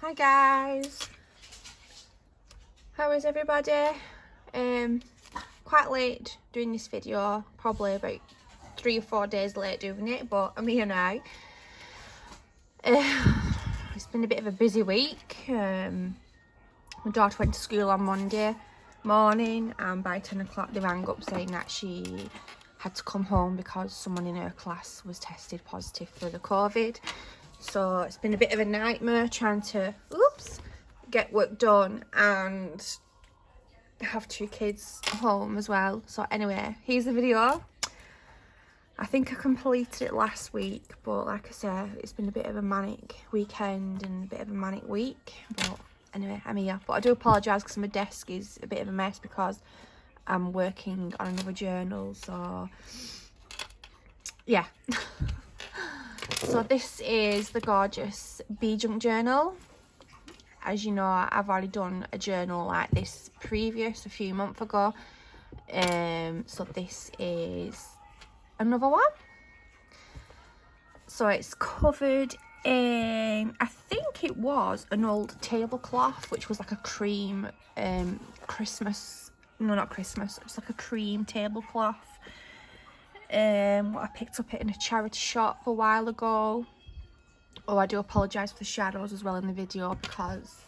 Hi guys, how is everybody? Quite late doing this video, probably about 3 or 4 days late doing it, but I'm here now. It's been a bit of a busy week. My daughter went to school on Monday morning, and by 10 o'clock they rang up saying that she had to come home because someone in her class was tested positive for the COVID. So it's been a bit of a nightmare trying to get work done and have 2 kids home as well. So anyway, here's the video. I think I completed it last week, but like I said, it's been a bit of a manic weekend and a bit of a manic week. But anyway, I'm here. But I do apologise because my desk is a bit of a mess because I'm working on another journal. So yeah. So this is the gorgeous Bee Junk journal. As you know, I've already done a journal like this a few months ago. So this is another one. So it's covered in, I think it was an old tablecloth, which was like a cream Christmas, no, not Christmas, it's like a cream tablecloth. What I picked up it in a charity shop a while ago. Oh, I do apologise for the shadows as well in the video because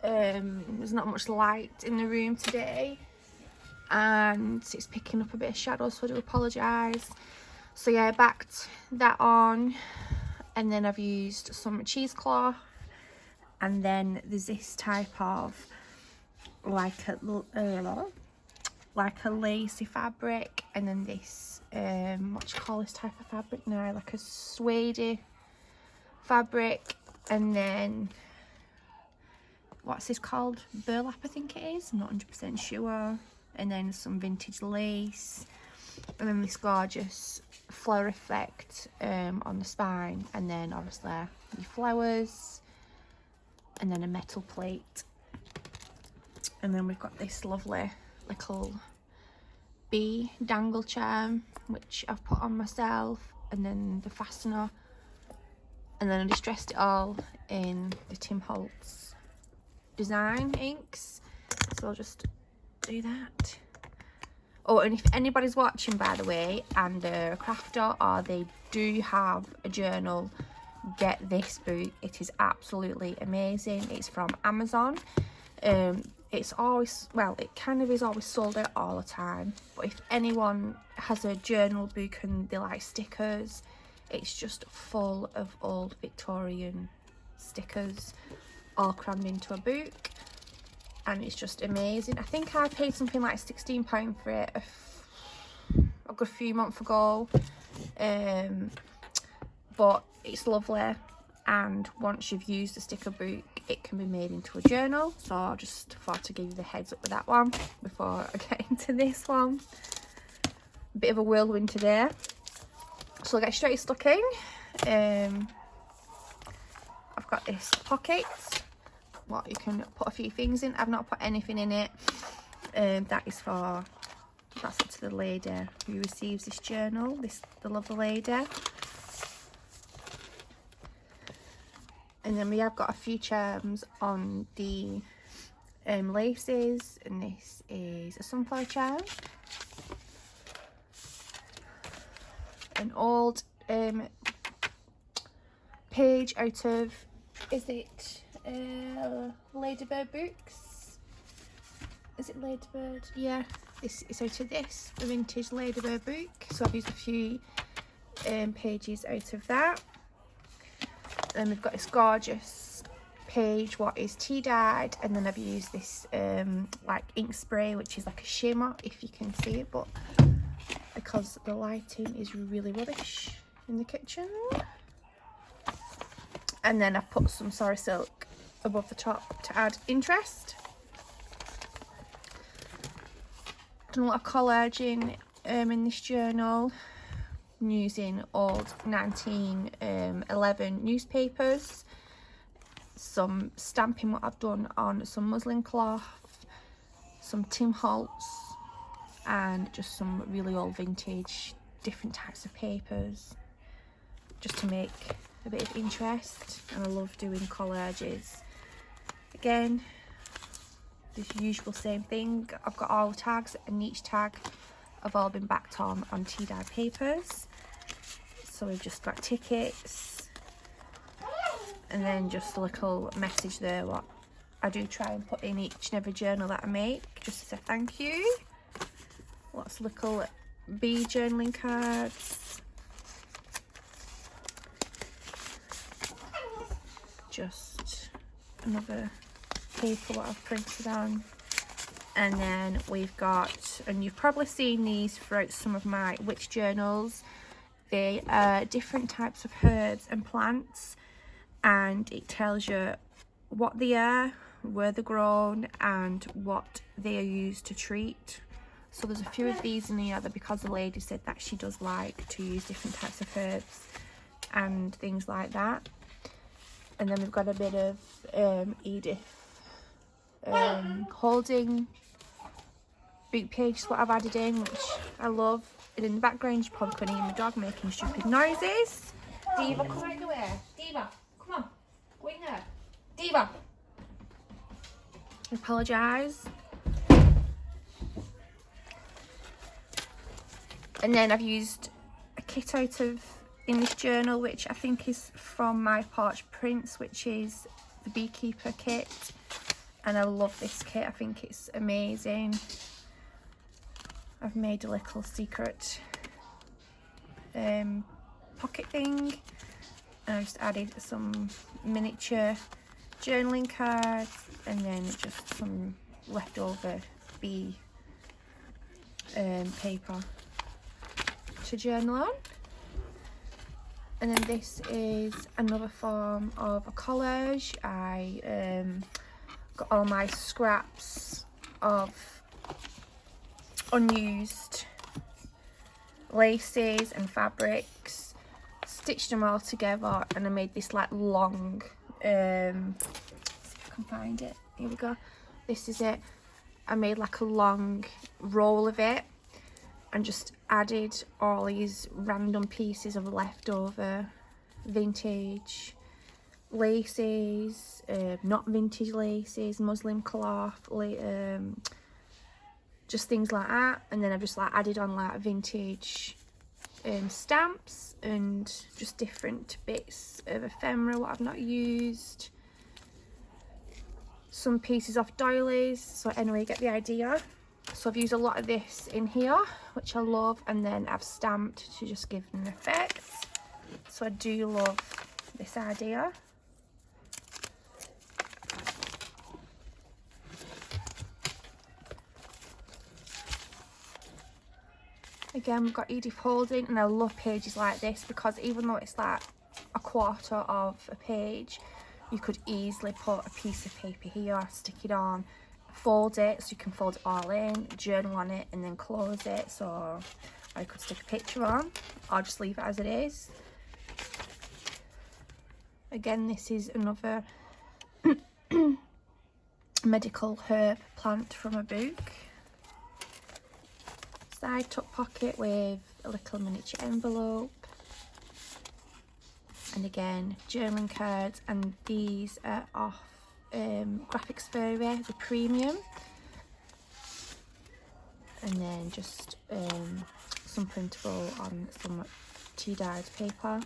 there's not much light in the room today and it's picking up a bit of shadows, so I do apologise. So yeah, I backed that on, and then I've used some cheesecloth, and then there's this type of like a lacy fabric, and then this what do you call this type of fabric now, like a suede fabric, and then what's this called, burlap I think it is, I'm not 100% sure, and then some vintage lace, and then this gorgeous flower effect on the spine, and then obviously your flowers, and then a metal plate, and then we've got this lovely little bee dangle charm which I've put on myself, and then the fastener, and then I just dressed it all in the Tim Holtz design inks. So I'll just do that. Oh, and if anybody's watching, by the way, and they're a crafter or they do have a journal, get this book. It is absolutely amazing. It's from Amazon. It's always, well, it kind of is always sold out all the time, but if anyone has a journal book and they like stickers, it's just full of old Victorian stickers all crammed into a book, and it's just amazing. I think I paid something like £16 for it a good few months ago, but it's lovely, and once you've used the sticker book it can be made into a journal. So I just thought to give you the heads up with that one before I get into this one. A bit of a whirlwind today, so I'll get straight stuck in. I've got this pocket, what you can put a few things in. I've not put anything in it. That's up to the lady who receives this journal, the lovely lady. And then we have got a few charms on the laces, and this is a sunflower charm, an old page out of, is it Ladybird books? Is it Ladybird? Yeah, it's out of this, a vintage Ladybird book. So I've used a few pages out of that. Then we've got this gorgeous page what is tea dyed, and then I've used this like ink spray which is like a shimmer, if you can see it, but because the lighting is really rubbish in the kitchen. And then I've put some Sorry Silk above the top to add interest. Done a lot of collaging in this journal, using old 1911 newspapers, some stamping what I've done on some muslin cloth, some Tim Holtz, and just some really old vintage different types of papers, just to make a bit of interest. And I love doing collages Again, the usual same thing. I've got all tags, and each tag have all been backed on tea dyed papers. So we've just got tickets, and then just a little message there what I do try and put in each and every journal that I make, just to say thank you. Lots of little bee journaling cards. Just another paper what I've printed on. And then we've got, and you've probably seen these throughout some of my witch journals, they are different types of herbs and plants, and it tells you what they are, where they're grown, and what they are used to treat. So there's a few of these in here that, because the lady said that she does like to use different types of herbs and things like that. And then we've got a bit of Edith Holding book pages what I've added in, which I love. And in the background you probably couldn't hear my dog making stupid noises. Diva, come out the way. Diva, come on, go in there. Diva, I apologise. And then I've used a kit out of in this journal, which I think is from My Porch Prints, which is the Beekeeper kit, and I love this kit. I think it's amazing. I've made a little secret pocket thing, and I just added some miniature journaling cards, and then just some leftover bee paper to journal on. And then this is another form of a collage. I got all my scraps of unused laces and fabrics, stitched them all together, and I made this like long, see if I can find it, here we go, this is it. I made like a long roll of it and just added all these random pieces of leftover vintage laces, not vintage laces, muslin cloth, just things like that. And then I've just like added on like vintage stamps and just different bits of ephemera what I've not used, some pieces off doilies. So anyway, you get the idea. So I've used a lot of this in here, which I love, and then I've stamped to just give an effect. So I do love this idea. Again, we've got Edith Holding, and I love pages like this because even though it's like a quarter of a page, you could easily put a piece of paper here, stick it on, fold it so you can fold it all in, journal on it, and then close it. So I could stick a picture on or just leave it as it is. Again, this is another medical herb plant from a book. Side tuck pocket with a little miniature envelope, and again journaling cards, and these are off Graphics Fairy, the premium, and then just some printable on some tea dyed paper.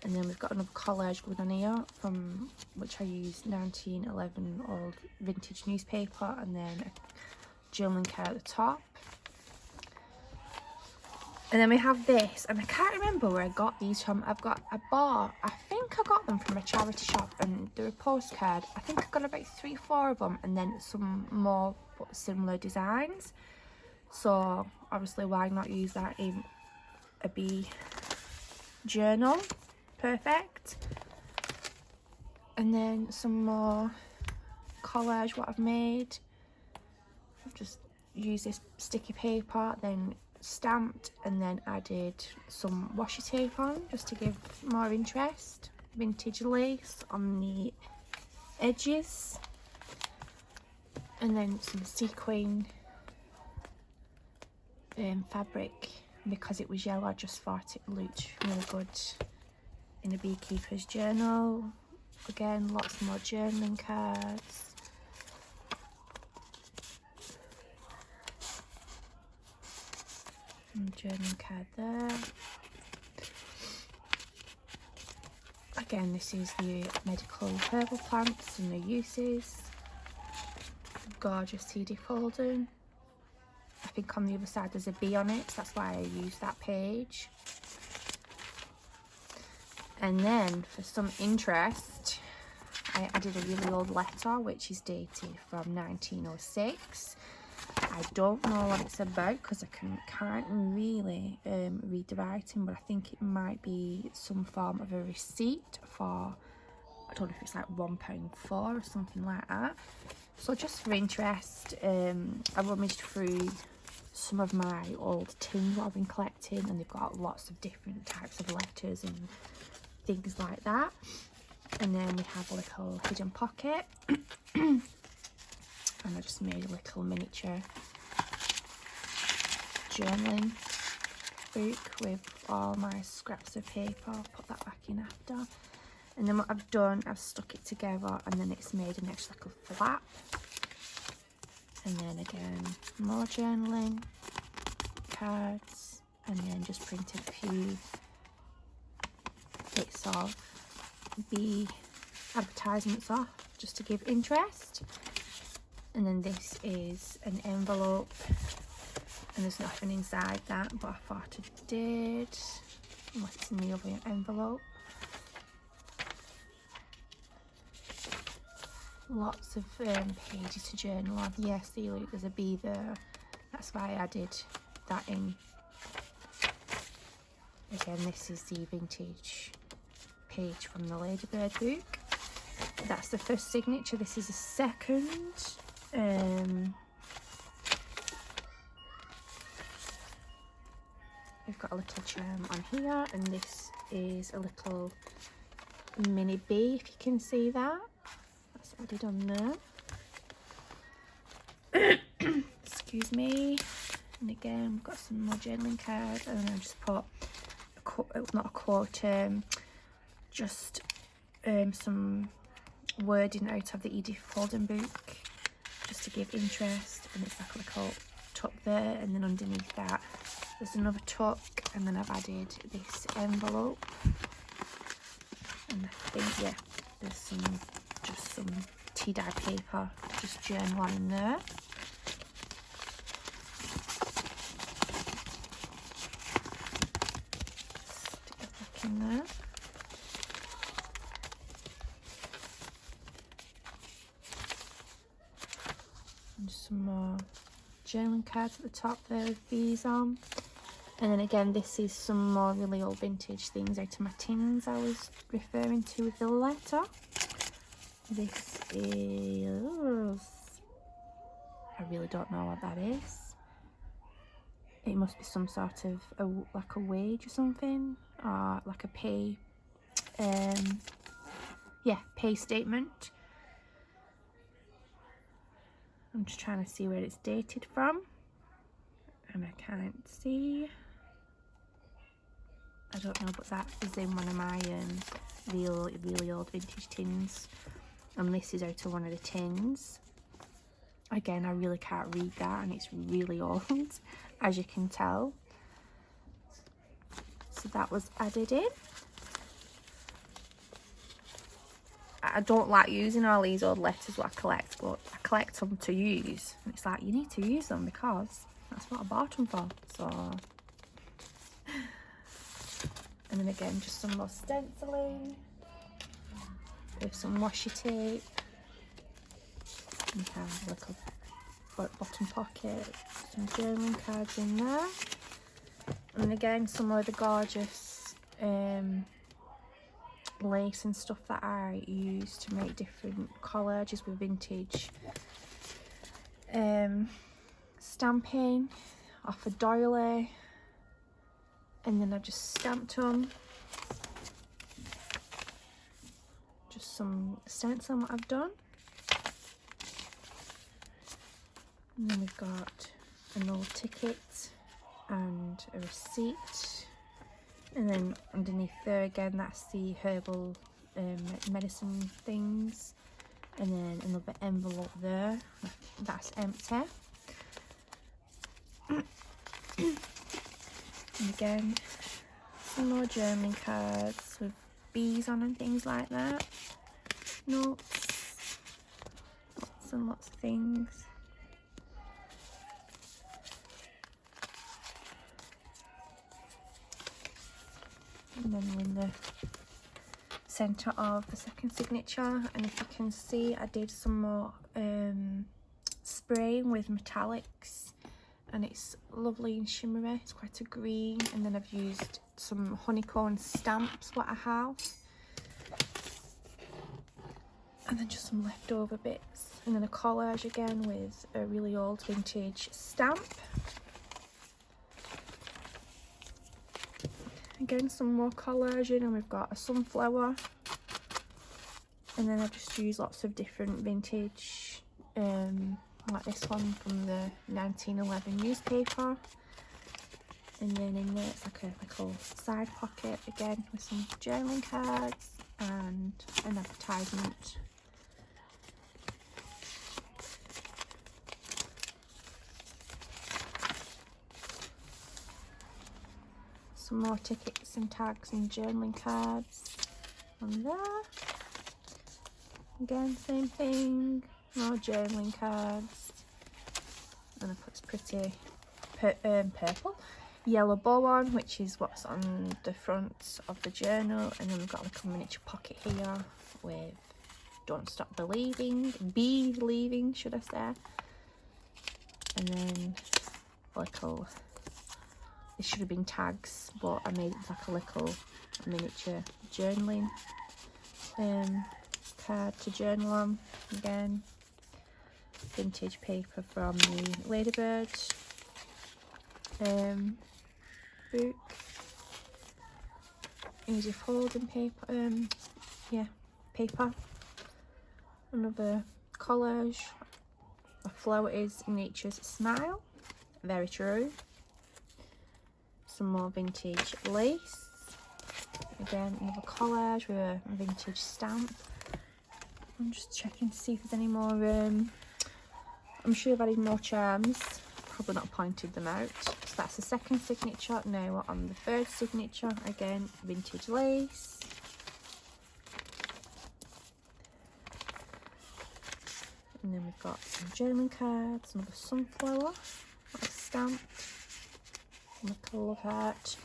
And then we've got another collage going on here, from which I used 1911 old vintage newspaper, and then a journaling card at the top. And then we have this, and I can't remember where I got these from. I think I got them from a charity shop, and they're a postcard. I think I got about 3 or 4 of them, and then some more similar designs. So obviously, why not use that in a bee journal? Perfect. And then some more collage what I've made. I've just used this sticky paper, then stamped, and then added some washi tape on just to give more interest. Vintage lace on the edges, and then some sequin fabric. Because it was yellow, I just thought it looked really good in a beekeeper's journal. Again, lots more journaling cards. And journaling card there. Again, this is the medical herbal plants and their uses. Gorgeous CD folding. I think on the other side there's a bee on it, so that's why I used that page. And then, for some interest, I added a really old letter, which is dated from 1906. I don't know what it's about because I can't really read the writing, but I think it might be some form of a receipt for, I don't know if it's like £1.4 or something like that. So just for interest, I rummaged through some of my old tins that I've been collecting, and they've got lots of different types of letters and things like that. And then we have a little hidden pocket. And I just made a little miniature journaling book with all my scraps of paper. I'll put that back in after. And then what I've done, I've stuck it together, and then it's made an extra little flap. And then again, more journaling cards, and then just printed a few bits of the advertisements off just to give interest. And then this is an envelope, and there's nothing inside that, but I thought I did. What's in the other envelope? Lots of pages to journal on. Yes, see, look, there's a bee there. That's why I added that in. Again, this is the vintage page from the Ladybird book. That's the first signature. This is a second. We've got a little charm on here, and this is a little mini bee, if you can see that. That's added on there. Excuse me. And again, we've got some more journaling cards, and then I just put a quote, not a quote, just some wording out of the Edith Holden book, just to give interest. And it's like a little tuck there, and then underneath that there's another tuck, and then I've added this envelope, and I think, yeah, there's just some tea dye paper, just journal on in there. Stick it back in there. And some more journaling cards at the top there with these on. And then again, this is some more really old vintage things out of my tins I was referring to with the letter. This is, I really don't know what that is. It must be some sort of like a wage or something, or like a pay, yeah, pay statement. I'm just trying to see where it's dated from, and I can't see. I don't know, but that is in one of my really old vintage tins, and this is out of one of the tins. Again, I really can't read that, and it's really old, as you can tell. So that was added in. I don't like using all these old letters what I collect, but I collect them to use, and it's like, you need to use them because that's what I bought them for. So, and then again, just some more stenciling with some washi tape. We have a little bottom pocket, some journaling cards in there, and again some of the gorgeous lace and stuff that I use to make different collages with vintage stamping off a doily, and then I've just stamped them. Just some stenciling what I've done. And then we've got an old ticket and a receipt. And then underneath there again, that's the herbal medicine things. And then another envelope there, that's empty. And again, some more journaling cards with bees on and things like that. Notes, lots and lots of things. And then we're in the centre of the second signature, and if you can see, I did some more spraying with metallics, and it's lovely and shimmery. It's quite a green, and then I've used some honeycomb stamps what I have, and then just some leftover bits, and then a collage again with a really old vintage stamp. Again, some more collaging, and we've got a sunflower, and then I've just used lots of different vintage, like this one from the 1911 newspaper, and then in there it's like a little side pocket again with some journaling cards and an advertisement. Some more tickets and tags and journaling cards on there. Again, same thing, more journaling cards. And I put this pretty purple, yellow bow on, which is what's on the front of the journal. And then we've got like a miniature pocket here with "Don't Stop Believing," believing should I say. And then a little, it should have been tags, but I made it like a little miniature journaling card to journal on. Again, vintage paper from the Ladybird book. Easy folding paper, paper. Another collage. A flower is nature's smile. Very true. Some more vintage lace. Again, another collage with a vintage stamp. I'm just checking to see if there's any more. I'm sure I've added more charms. Probably not pointed them out. So that's the second signature. Now we're on the third signature. Again, vintage lace. And then we've got some journaling cards, another sunflower, a stamp. And a love heart.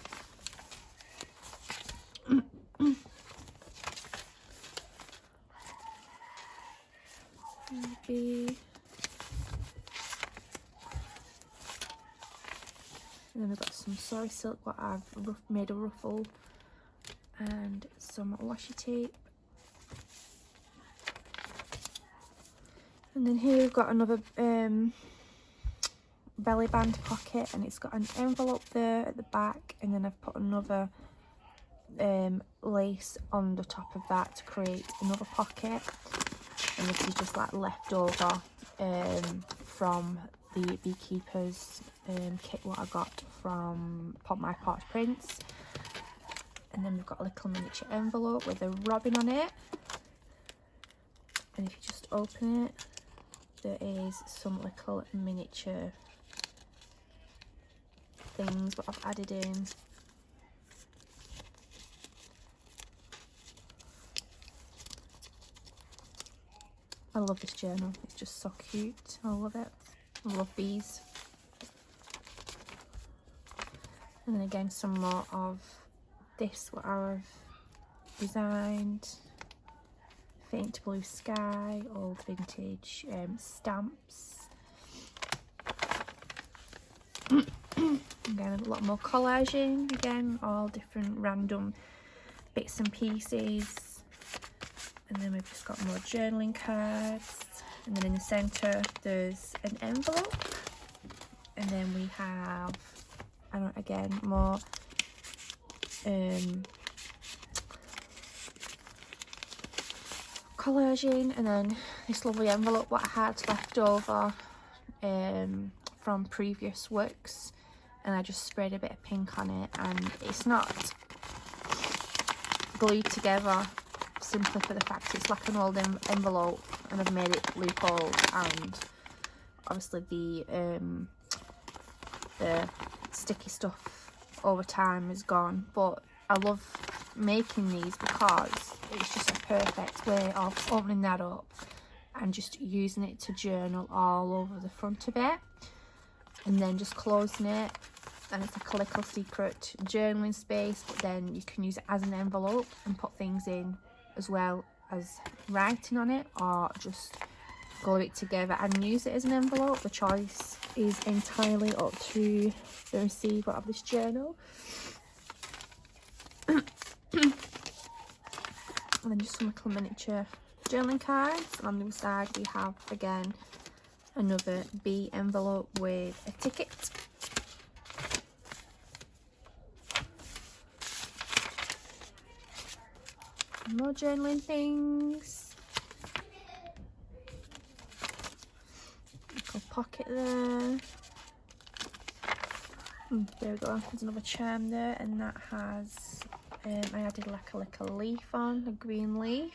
Maybe. And then we've got some sorry silk, what I've made a ruffle, and some washi tape. And then here we've got another belly band pocket, and it's got an envelope there at the back, and then I've put another lace on the top of that to create another pocket. And this is just like leftover from the Beekeepers kit what I got from My Porch Prints. And then we've got a little miniature envelope with a robin on it, and if you just open it, there is some little miniature things what I've added in. I love this journal, it's just so cute. I love it. I love bees. And then again, some more of this what I've designed. Faint blue sky, old vintage stamps. Again, a lot more collaging. Again, all different random bits and pieces. And then we've just got more journaling cards. And then in the centre, there's an envelope. And then we have, again, more collaging, and then this lovely envelope what I had left over from previous works, and I just sprayed a bit of pink on it, and it's not glued together, simply for the fact it's like an old envelope, and I've made it loopholed, and obviously the sticky stuff over time is gone. But I love making these because it's just a perfect way of opening that up and just using it to journal all over the front of it, and then just closing it, and it's like a little secret journaling space. But then you can use it as an envelope and put things in as well as writing on it, or just glue it together and use it as an envelope. The choice is entirely up to the receiver of this journal. And then just some little miniature journaling cards, and on the other side we have again another B envelope with a ticket. More journaling things. Little pocket there. There we go, there's another charm there, and that has I added like a little leaf on, a green leaf.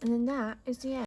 And then that is the end.